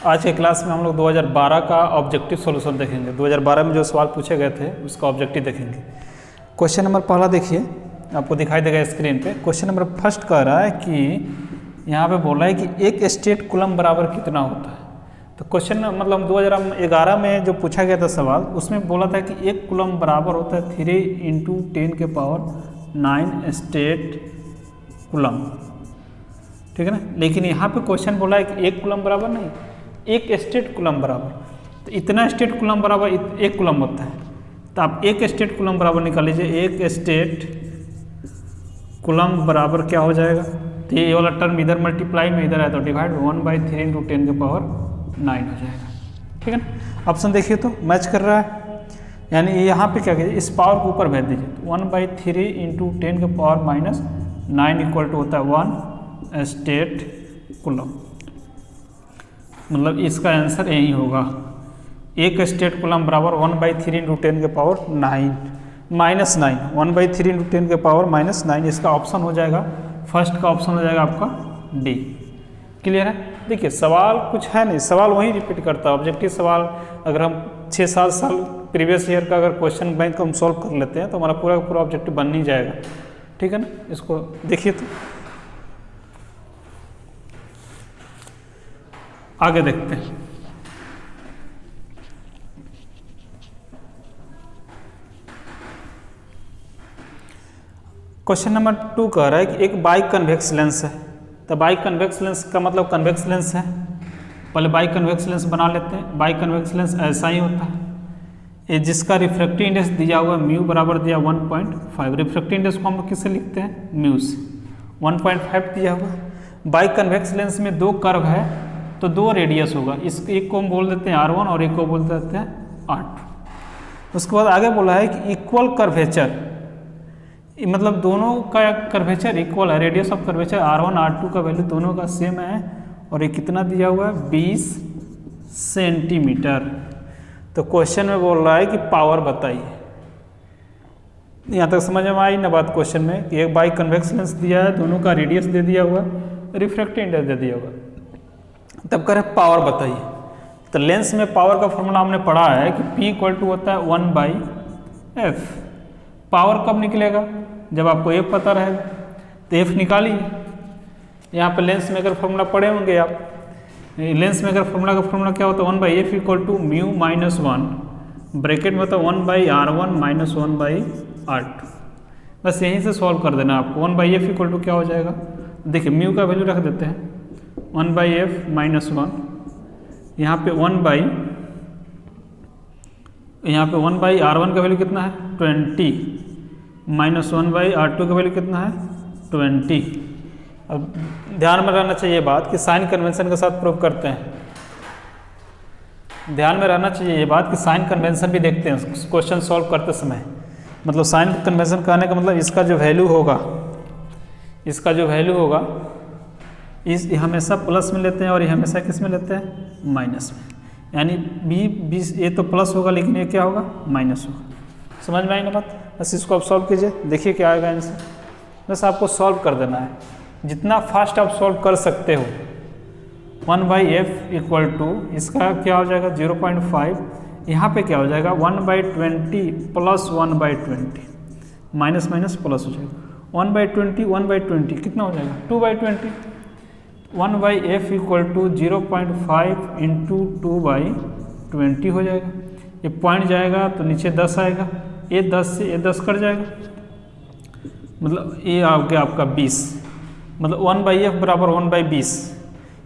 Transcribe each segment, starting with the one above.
आज के क्लास में हम लोग 2012 का ऑब्जेक्टिव सॉल्यूशन देखेंगे। 2012 में जो सवाल पूछे गए थे उसका ऑब्जेक्टिव देखेंगे। क्वेश्चन नंबर पहला देखिए, आपको दिखाई देगा स्क्रीन पे। क्वेश्चन नंबर फर्स्ट कह रहा है कि यहाँ पे बोल रहा है कि एक स्टेट कूलम बराबर कितना होता है। तो क्वेश्चन मतलब 2011 में जो पूछा गया था सवाल, उसमें बोला था कि एक कूलम बराबर होता है 3 × 10⁹ स्टेट कूलम, ठीक है ना। लेकिन यहाँ पे क्वेश्चन बोला है कि एक कूलम बराबर नहीं, एक स्टेट कूलम बराबर। तो इतना स्टेट कूलम बराबर एक कूलम होता है। तो आप एक स्टेट कूलम बराबर निकाल लीजिए। एक स्टेट कूलम बराबर क्या हो जाएगा, तो ये वाला टर्म इधर मल्टीप्लाई में इधर है तो डिवाइड 1/3 × 10⁹ हो जाएगा, ठीक है ना। ऑप्शन देखिए तो मैच कर रहा है, यानी यहाँ पे क्या कीजिए, इस पावर को ऊपर भेज दीजिए। तो 1/3 × 10⁹ इक्वल टू होता है 1 स्टेट कूलम। मतलब इसका आंसर यही होगा, एक स्टेट कूलम बराबर 1/3 × 10⁻⁹ -9 1/3 × 10⁻⁹ इसका ऑप्शन हो जाएगा, फर्स्ट का ऑप्शन हो जाएगा आपका डी। क्लियर है। देखिए सवाल कुछ है नहीं, सवाल वही रिपीट करता है। ऑब्जेक्टिव सवाल अगर हम 6-7 साल प्रीवियस ईयर का अगर क्वेश्चन बैंक हम सॉल्व कर लेते हैं तो हमारा पूरा पूरा ऑब्जेक्टिव बन नहीं जाएगा, ठीक है ना। इसको देखिए तो आगे देखते हैं। क्वेश्चन नंबर 2 कह रहा है कि एक बाई कन्वेक्स लेंस है। तो बाई कन्वेक्स लेंस का मतलब कन्वेक्स लेंस है। पहले बाई कन्वेक्स लेंस बना लेते हैं। बाई कन्वेक्स लेंस ऐसा ही होता है, ये जिसका रिफ्रैक्टिव इंडेक्स दिया हुआ म्यू बराबर दिया 1.5। रिफ्रैक्टिव इंडेक्स को हम लोग किससे लिखते हैं, म्यू से। 1.5 दिया हुआ। बाई कन्वेक्स लेंस में दो कर्व है तो दो रेडियस होगा। इस एक को हम बोल देते हैं R1 और एक को बोल देते हैं R2। उसके बाद आगे बोला है कि इक्वल कर्वेचर, मतलब दोनों का कर्वेचर इक्वल है। Radius of curvature R1 R2 का वैल्यू दोनों का सेम है और ये कितना दिया हुआ है, 20 सेंटीमीटर। तो क्वेश्चन में बोल रहा है कि पावर बताइए। यहाँ तक समझ में आई ना बात क्वेश्चन में, कि एक बाई कन्वेक्स लेंस दिया है, दोनों का रेडियस दे दिया हुआ, रिफ्रैक्टिव इंडेक्स दे दिया हुआ, तब कह रहे पावर बताइए। तो लेंस में पावर का फॉर्मूला हमने पढ़ा है कि P होता है 1/f। पावर कब निकलेगा, जब आपको F पता रहेगा। तो F निकालिए। यहाँ पे लेंस में अगर फॉर्मूला पढ़े होंगे आप, लेंस में अगर फॉर्मूला क्या होता है, 1/f equal to mu -1 bracket में होता है 1/R1 - 1/R2। बस यहीं से सॉल्व कर देना आपको। 1/f इक्वल टू क्या हो जाएगा, देखिए म्यू का वैल्यू रख देते हैं 1/f -1। यहाँ पे 1/R1 का वैल्यू कितना है, 20 - 1/R2 का वैल्यू कितना है, 20। अब ध्यान में रहना चाहिए बात कि साइन कन्वेंशन के साथ प्रूव करते हैं। ध्यान में रहना चाहिए ये बात कि साइन कन्वेंशन भी देखते हैं क्वेश्चन सॉल्व करते समय। मतलब साइन कन्वेंशन कहने का मतलब इसका जो वैल्यू होगा, इस हमेशा प्लस में लेते हैं और ये हमेशा किस में लेते हैं, माइनस में। यानी बी ये तो प्लस होगा लेकिन ये क्या होगा, माइनस होगा। समझ में आई ना बात। बस इसको आप सॉल्व कीजिए, देखिए क्या आएगा आंसर। बस आपको सॉल्व कर देना है, जितना फास्ट आप सॉल्व कर सकते हो। 1/f इक्वल टू इसका क्या हो जाएगा, 0.5। यहाँ पे क्या हो जाएगा, 1/20 प्लस 1/20, माइनस माइनस प्लस हो जाएगा। 1/20 कितना हो जाएगा, 2/20। 1/f इक्वल टू 0.5 × 2/20 हो जाएगा। ये पॉइंट जाएगा तो नीचे 10 आएगा, ये 10 से ये 10 कट जाएगा, मतलब ये आ गया आपका 20। मतलब 1/f बराबर 1/20।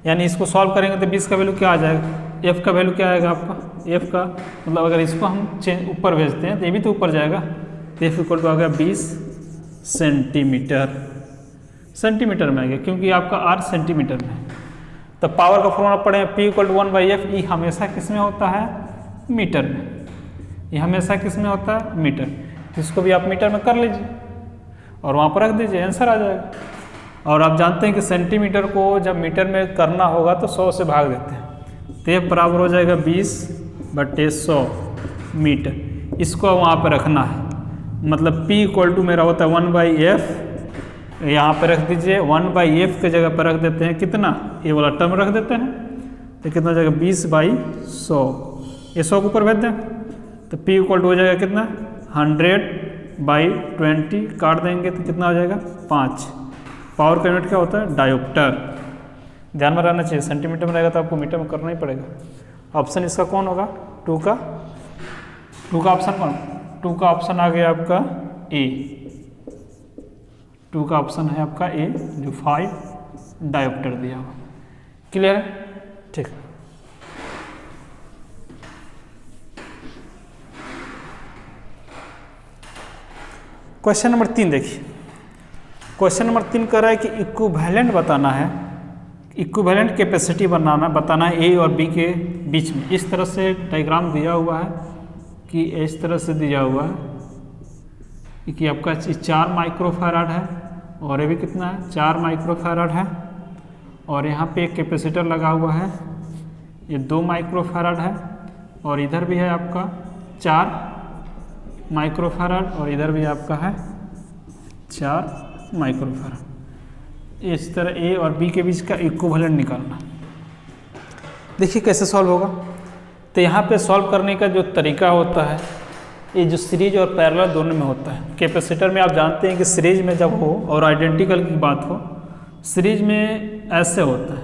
यानी इसको सॉल्व करेंगे तो 20 का वैल्यू क्या आ जाएगा, f का वैल्यू क्या आएगा आपका, f का मतलब अगर इसको हम ऊपर भेजते हैं तो ये भी तो ऊपर जाएगा। तो f इक्वल टू आ गया 20 सेंटीमीटर। सेंटीमीटर में आ गया क्योंकि आपका r सेंटीमीटर में है। तो पावर का फॉर्मूला पढ़े, P = 1/f। ये हमेशा किस में होता है, मीटर में। ये हमेशा किस में होता है, मीटर। तो इसको भी आप मीटर में कर लीजिए और वहाँ पर रख दीजिए, आंसर आ जाएगा। और आप जानते हैं कि सेंटीमीटर को जब मीटर में करना होगा तो 100 से भाग देते हैं। तो ये बराबर हो जाएगा 20/100 मीटर। इसको वहाँ पर रखना है, मतलब P = मेरा होता है 1/f। यहाँ पे रख दीजिए 1/f के जगह पर रख देते हैं कितना, ये वाला टर्म रख देते हैं तो कितना हो जाएगा 20/100, ये 100 के ऊपर भेज दें तो P इक्वल टू हो जाएगा कितना 100/20, काट देंगे तो कितना हो जाएगा 5। पावर का यूनिट क्या होता है डायोप्टर, ध्यान में रहना चाहिए, सेंटीमीटर में रहेगा तो आपको मीटर में करना ही पड़ेगा। ऑप्शन इसका कौन होगा 2 का ऑप्शन कौन, 2 का ऑप्शन आ गया आपका ए, 2 का ऑप्शन है आपका ए जो 5 डायोप्टर दिया हुआ। क्लियर है, ठीक। क्वेश्चन नंबर 3 देखिए, क्वेश्चन नंबर 3 कह रहा है कि इक्विवेलेंट बताना है, इक्विवेलेंट कैपेसिटी बताना है ए और बी के बीच में। इस तरह से डायग्राम दिया हुआ है कि इस तरह से दिया हुआ है कि आपका 4 माइक्रोफैराड है और ये भी कितना है 4 माइक्रोफैराड है, और यहाँ पे एक कैपेसिटर लगा हुआ है, ये 2 माइक्रोफैराड है, और इधर भी है आपका 4 माइक्रोफैराड और इधर भी आपका है 4 माइक्रोफैराड। इस तरह ए और बी के बीच का इक्विवेलेंट निकालना। देखिए कैसे सॉल्व होगा। तो यहाँ पे सॉल्व करने का जो तरीका होता है, ये जो सीरीज और पैरेलल दोनों में होता है। कैपेसिटर में आप जानते हैं कि सीरीज में जब हो और आइडेंटिकल की बात हो, सीरीज में ऐसे होता है,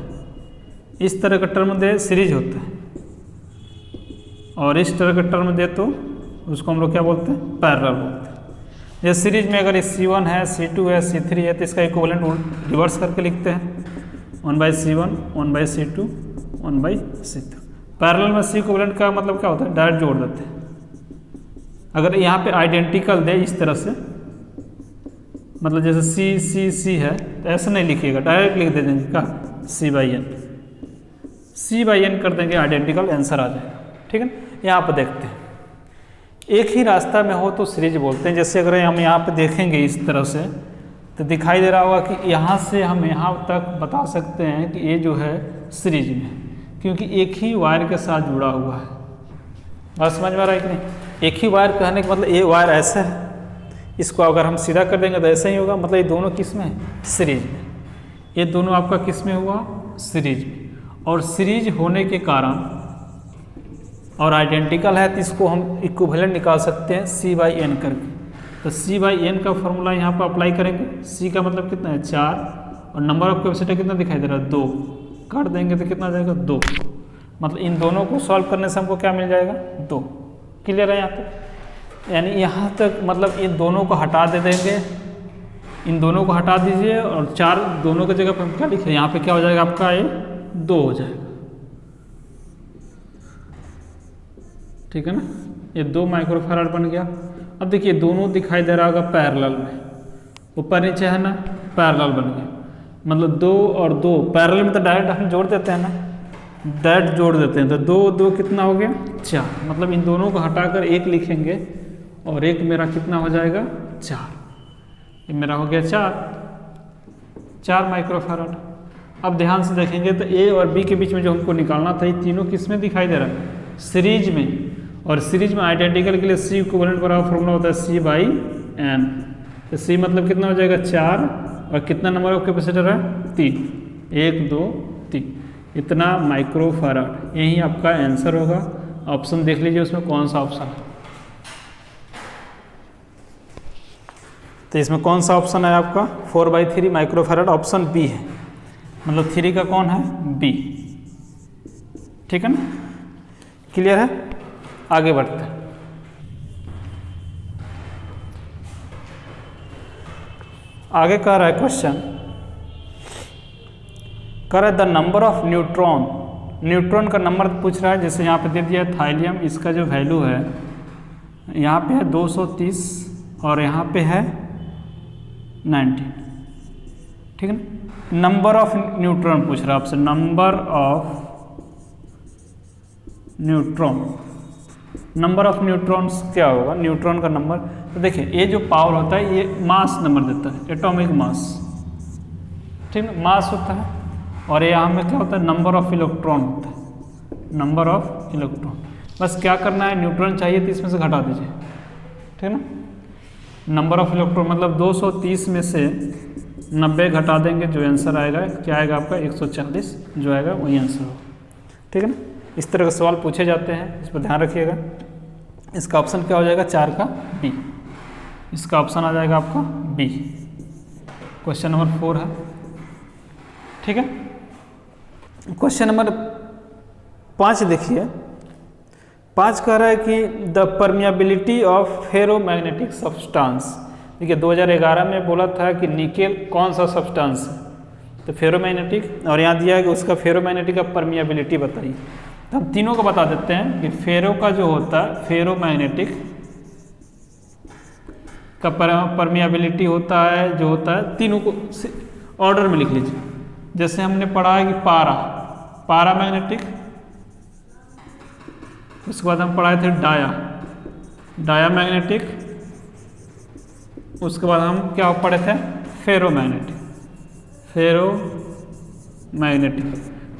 इस तरह का टर्म दे सीरीज होता है, और इस तरह का टर्म दे तो उसको हम लोग क्या बोलते हैं पैरेलल बोलते हैं। जैसे सीरीज में अगर C1 है, C2 है, C3 है, तो इसका इक्विवेलेंट रिवर्स करके लिखते हैं 1/C1, 1/C2, 1/C3। पैरेलल में C इक्विवेलेंट का मतलब क्या होता है डायरेक्ट जोड़ देते हैं। अगर यहाँ पे आइडेंटिकल दे इस तरह से, मतलब जैसे C है तो ऐसे नहीं लिखिएगा, डायरेक्ट लिख देंगे का C/n कर देंगे, आइडेंटिकल आंसर आ जाएगा। ठीक है, यहाँ पर देखते हैं एक ही रास्ता में हो तो सीरीज बोलते हैं। जैसे अगर हम यहाँ पे देखेंगे इस तरह से तो दिखाई दे रहा होगा कि यहाँ से हम यहाँ तक बता सकते हैं कि ये जो है सीरीज में, क्योंकि एक ही वायर के साथ जुड़ा हुआ है। बात समझ में आ रहा है कि नहीं। एक ही वायर कहने का मतलब ये वायर ऐसा है, इसको अगर हम सीधा कर देंगे तो ऐसा ही होगा, मतलब ये दोनों किस में है सीरीज में। ये दोनों आपका किस में हुआ सीरीज में, और सीरीज होने के कारण और आइडेंटिकल है तो इसको हम इक्विवेलेंट निकाल सकते हैं C/n करके। तो C/n का फॉर्मूला यहाँ पर अप्लाई करेंगे। C का मतलब कितना है 4, और नंबर ऑफ कैपेसिटर कितना दिखाई दे रहा है 2, काट देंगे तो कितना जाएगा 2। मतलब इन दोनों को सॉल्व करने से हमको क्या मिल जाएगा 2। क्लियर है यहाँ तक, यानी यहाँ तक मतलब इन दोनों को हटा दे देंगे, इन दोनों को हटा दीजिए, और 4 दोनों की जगह पर हम क्या लिखे यहाँ पे क्या हो जाएगा आपका ये 2 हो जाएगा। ठीक है ना, ये 2 माइक्रोफैराड बन गया। अब देखिए दोनों दिखाई दे रहा होगा पैरेलल में, ऊपर नीचे है ना, पैरेलल बन गया। मतलब 2 और 2 पैरेलल में तो डायरेक्ट हम जोड़ देते हैं ना, डायरेक्ट जोड़ देते हैं, तो 2 2 कितना हो गया 4। मतलब इन दोनों को हटाकर 1 लिखेंगे, और 1 मेरा कितना हो जाएगा 4, ये मेरा हो गया 4 माइक्रोफैराड। अब ध्यान से देखेंगे तो ए और बी के बीच में जो हमको निकालना था, ये तीनों किस में दिखाई दे रहा है सीरीज में, और सीरीज में आइडेंटिकल के लिए C इक्विवेलेंट बराबर फॉर्मूला होता है C/n। तो C मतलब कितना हो जाएगा 4, और कितना नंबर ऑफ कैपेसिटर है 3, 1 2 3, इतना माइक्रोफैराड। यही आपका आंसर होगा। ऑप्शन देख लीजिए उसमें कौन सा ऑप्शन है। तो इसमें कौन सा ऑप्शन है आपका 4/3 माइक्रोफैराड, ऑप्शन बी है। मतलब 3 का कौन है बी। ठीक है ना, क्लियर है। आगे बढ़ते हैं। आगे कह रहा है क्वेश्चन, कह रहा है the number of neutron, neutron का नंबर पूछ रहा है। जैसे यहाँ पे दे दिया थाइलियम, इसका जो वैल्यू है यहाँ पे है 230 और यहाँ पे है 19। ठीक है ना। नंबर ऑफ न्यूट्रॉन पूछ रहा है आपसे, number of neutron. Number of neutrons क्या होगा, न्यूट्रॉन का नंबर। तो देखिए ये जो पावर होता है ये मास नंबर देता है, एटॉमिक मास। ठीक है, मास होता है, और ये यहाँ में क्या होता है नंबर ऑफ इलेक्ट्रॉन होता है, नंबर ऑफ इलेक्ट्रॉन। बस क्या करना है, न्यूट्रॉन चाहिए तो इसमें से घटा दीजिए। ठीक है ना, नंबर ऑफ इलेक्ट्रॉन मतलब 230 में से 90 घटा देंगे, जो आंसर आएगा क्या आएगा आपका 140, जो आएगा वही आंसर होगा। ठीक है ना। इस तरह के सवाल पूछे जाते हैं, इस पर ध्यान रखिएगा। इसका ऑप्शन क्या हो जाएगा? 4 का बी। इसका ऑप्शन आ जाएगा आपका बी। क्वेश्चन नंबर 4 है, ठीक है। क्वेश्चन नंबर 5 देखिए। 5 कह रहा है कि the permeability of ferromagnetic substance. देखिए 2011 में बोला था कि निकेल कौन सा सब्सटेंस है, तो फेरोमैग्नेटिक, और यहाँ दिया है कि उसका फेरोमैग्नेटिक का परमिएबिलिटी बताइए। तो हम तीनों को बता देते हैं कि फेरो का जो होता है, फेरोमैग्नेटिक का परमिएबिलिटी होता है, जो होता है, तीनों को ऑर्डर में लिख लीजिए। जैसे हमने पढ़ा है कि पारा मैग्नेटिक, उसके बाद हम पढ़ाए थे डाया मैग्नेटिक, उसके बाद हम क्या पढ़े थे? फेरोमैग्नेटिक।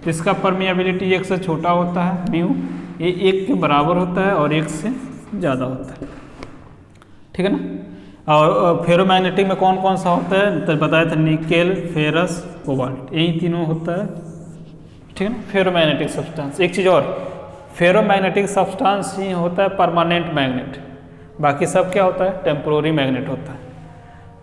इसका परमिएबिलिटी 1 से छोटा होता है, म्यू, ये 1 के बराबर होता है और 1 से ज़्यादा होता है, ठीक है ना। और फेरोमैग्नेटिक में कौन कौन सा होता है तो बताया था, निकेल, फेरस, कोबाल्ट, यही तीनों होता है, ठीक है ना। Ferromagnetic substance. एक चीज़ और, फेरोमैग्नेटिक सब्सटेंस ही होता है परमानेंट मैग्नेट, बाकी सब क्या होता है? टेम्पोररी मैग्नेट होता है।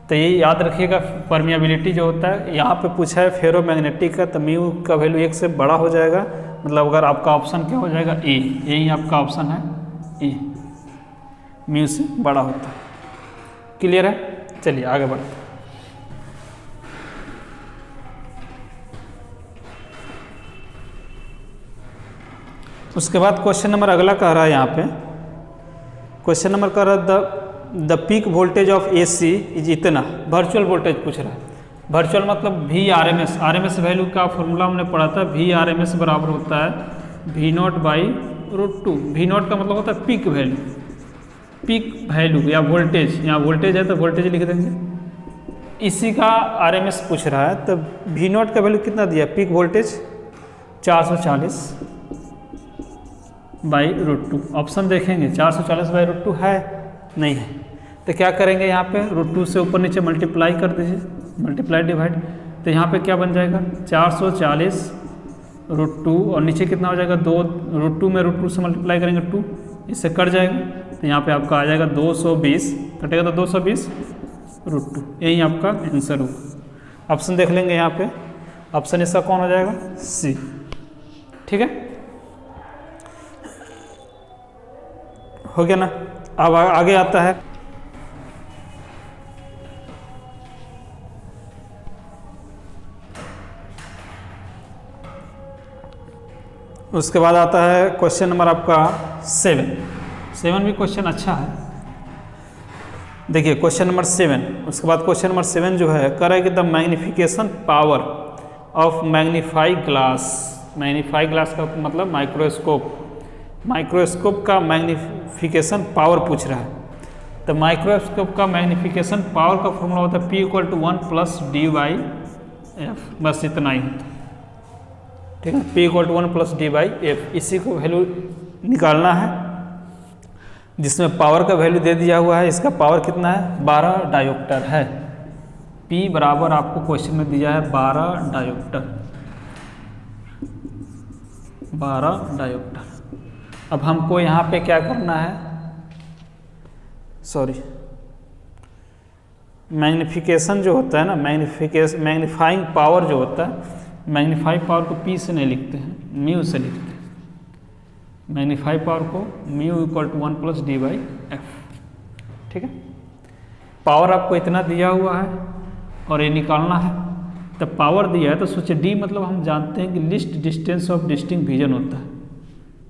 तो ये याद रखिएगा, परमिएबिलिटी जो होता है, यहाँ पे पूछा है फेरोमैग्नेटिक का, तो म्यू का वैल्यू 1 से बड़ा हो जाएगा, मतलब अगर आपका ऑप्शन क्या हो जाएगा? ए, यही आपका ऑप्शन है ए, म्यू से बड़ा होता है। क्लियर है? चलिए आगे बढ़ते हैं। उसके बाद क्वेश्चन नंबर अगला कह रहा है, यहाँ पे क्वेश्चन नंबर कह रहा है the peak voltage of AC is इतना। वर्चुअल वोल्टेज पूछ रहा है। वर्चुअल मतलब VRMS। RMS वैल्यू का फॉर्मूला हमने पढ़ा था, VRMS बराबर होता है V0/√2। V0 का मतलब होता है पीक वैल्यू, पीक वैल्यू या वोल्टेज। यहाँ वोल्टेज है तो वोल्टेज लिख देंगे। इसी का RMS पूछ रहा है, तो V0 का वैल्यू कितना दिया? Peak voltage 440/√2। ऑप्शन देखेंगे, 440/√2 है? नहीं है। तो क्या करेंगे? यहाँ पे √2 से ऊपर नीचे मल्टीप्लाई कर दीजिए, मल्टीप्लाई डिवाइड। तो यहाँ पे क्या बन जाएगा? 440/√2 और नीचे कितना हो जाएगा? 2, √2 में √2 से मल्टीप्लाई करेंगे 2, इससे कट जाएगा। तो यहाँ पे आपका आ जाएगा 220, कटेगा तो 220/√2। यही आपका आंसर होगा। ऑप्शन देख लेंगे यहाँ पे, ऑप्शन इसका कौन हो जाएगा? सी, ठीक है। हो गया ना। अब आगे आता है उसके बाद आता है क्वेश्चन नंबर आपका 7 भी क्वेश्चन अच्छा है। देखिए क्वेश्चन नंबर 7, उसके बाद क्वेश्चन नंबर 7 जो है कह रहा है कि the magnification power of magnify glass. Magnify glass का मतलब माइक्रोस्कोप का मैग्निफिकेशन पावर पूछ रहा है। तो माइक्रोस्कोप का मैग्निफिकेशन पावर का फॉर्मूला होता है P = 1 + D/F। बस इतना ही होता है, ठीक है। P = 1 + D/F, इसी को वैल्यू निकालना है, जिसमें पावर का वैल्यू दे दिया हुआ है। इसका पावर कितना है? 12 डायोप्टर है। P बराबर आपको क्वेश्चन में दिया है 12 डायोप्टर। अब हमको यहाँ पे क्या करना है? मैग्निफिकेशन जो होता है ना, मैग्नीफाइंग पावर जो होता है, मैग्नीफाइंग पावर को P से नहीं लिखते हैं, म्यू से लिखते हैं। मैग्नीफाई पावर को म्यू = 1 + D/F, ठीक है। पावर आपको इतना दिया हुआ है और ये निकालना है। तो पावर दिया है तो सोचिए D मतलब हम जानते हैं कि least distance of distinct vision होता है,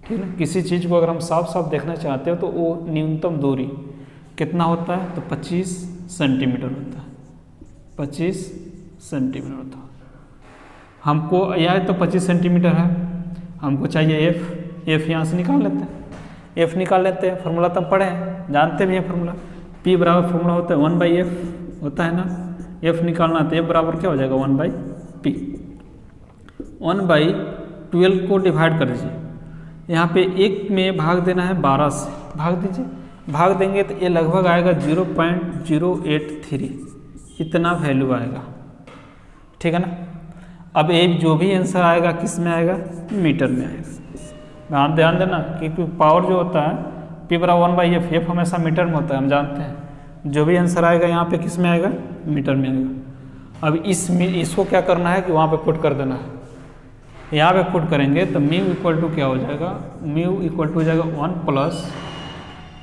ठीक है। किसी चीज़ को अगर हम साफ साफ देखना चाहते हो तो वो न्यूनतम दूरी कितना होता है? तो 25 सेंटीमीटर होता है, 25 सेंटीमीटर होता है। हमको यह तो 25 सेंटीमीटर है, हमको चाहिए F यहाँ से निकाल लेते हैं, F निकाल लेते हैं। फार्मूला तो हम पढ़े हैं, जानते भी हैं फार्मूला। P बराबर फार्मूला होता है 1/F होता है ना। F निकालना तो F बराबर क्या हो जाएगा? 1/P। 1/12 को डिवाइड कर दीजिए, यहाँ पे 1 में भाग देना है 12 से, भाग दीजिए। भाग देंगे तो ये लगभग आएगा 0.083, इतना वैल्यू आएगा, ठीक है ना। अब ये जो भी आंसर आएगा किस में आएगा, मीटर में आएगा। ध्यान देना कि पावर जो होता है P/1/F, F हमेशा मीटर में होता है, हम जानते हैं। जो भी आंसर आएगा यहाँ पे किस में आएगा, मीटर में आएगा। अब इसको क्या करना है कि वहाँ पे पुट कर देना है। यहाँ पे पुट करेंगे तो म्यू इक्वल टू क्या हो जाएगा, म्यू इक्वल टू हो जाएगा 1 प्लस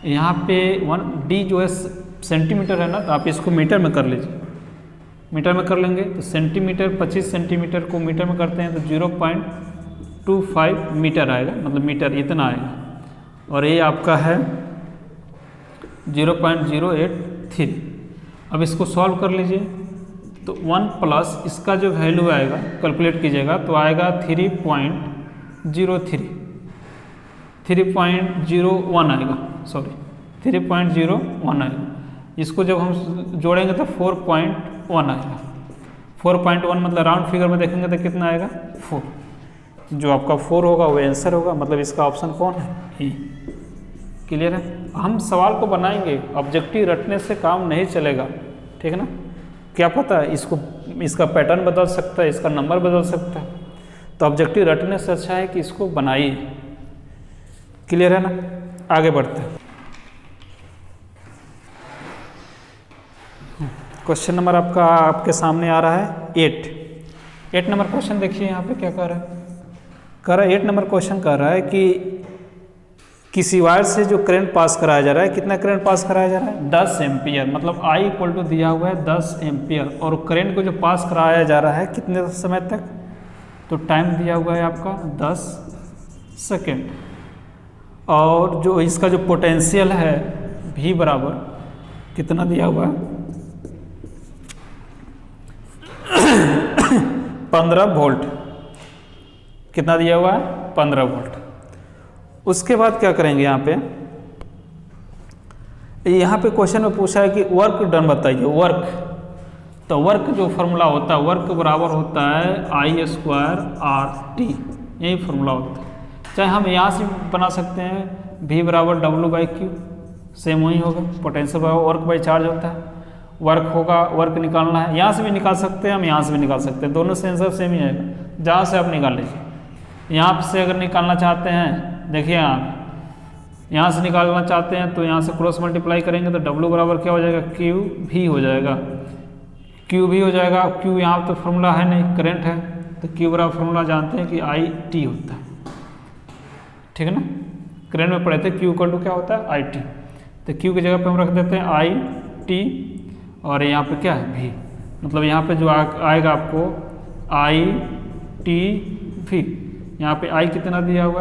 यहाँ पे 1 d जो है सेंटीमीटर है ना, तो आप इसको मीटर में कर लीजिए। मीटर में कर लेंगे तो सेंटीमीटर 25 सेंटीमीटर को मीटर में करते हैं तो 0.25 मीटर आएगा, मतलब मीटर इतना आएगा। और ये आपका है 0.083। अब इसको सॉल्व कर लीजिए तो 1 प्लस इसका जो वैल्यू आएगा कैलकुलेट कीजिएगा तो आएगा 3.01 आएगा, सॉरी 3.01 आएगा। इसको जब हम जोड़ेंगे तो 4.1 आएगा। 4.1 मतलब राउंड फिगर में देखेंगे तो कितना आएगा, 4। जो आपका 4 होगा वो आंसर होगा, मतलब इसका ऑप्शन कौन है, ई। क्लियर है। हम सवाल को बनाएंगे, ऑब्जेक्टिव रटने से काम नहीं चलेगा, ठीक है ना। क्या पता है इसका पैटर्न बदल सकता है, इसका नंबर बदल सकता है, तो ऑब्जेक्टिव रटने से अच्छा है कि इसको बनाइए। क्लियर है ना। आगे बढ़ते हैं। क्वेश्चन नंबर आपका आपके सामने आ रहा है 8 नंबर क्वेश्चन देखिए यहाँ पे क्या कह रहा है 8 नंबर क्वेश्चन कह रहा है कि किसी वायर से जो करंट पास कराया जा रहा है, कितना करंट पास कराया जा रहा है, 10 एम्पियर, मतलब I इक्वल टू दिया हुआ है 10 एम्पियर। और करंट को जो पास कराया जा रहा है कितने समय तक, तो टाइम दिया हुआ है आपका 10 सेकेंड। और जो इसका जो पोटेंशियल है V बराबर कितना दिया हुआ है 15 वोल्ट। कितना दिया हुआ है 15 वोल्ट। उसके बाद क्या करेंगे यहाँ पे क्वेश्चन में पूछा है कि वर्क डन बताइए। वर्क, तो वर्क जो फॉर्मूला होता है, वर्क बराबर होता है I²RT, यही फॉर्मूला होता है। चाहे हम यहाँ से बना सकते हैं V बराबर W/Q, सेम वही होगा। पोटेंशियल बराबर वर्क बाई चार्ज होता है। वर्क होगा, वर्क निकालना है, यहाँ से भी निकाल सकते हैं हम, यहाँ से भी निकाल सकते हैं, दोनों से आंसर सेम ही आएगा, जहाँ से आप निकाल लीजिए। यहाँ से अगर निकालना चाहते हैं, देखिए यहाँ से निकालना चाहते हैं तो यहाँ से क्रॉस मल्टीप्लाई करेंगे तो W बराबर क्या हो जाएगा, QV हो जाएगा, QV हो जाएगा। Q यहाँ तो फॉर्मूला है नहीं, करंट है, तो Q बराबर फॉर्मूला जानते हैं कि IT होता है, ठीक है ना। करंट में पढ़े थे Q इक्वल टू क्या होता है, IT। तो Q की जगह पे हम रख देते हैं IT, और यहाँ पे क्या है V, मतलब यहाँ पे जो आएगा आपको ITV। यहाँ पे I कितना दिया हुआ है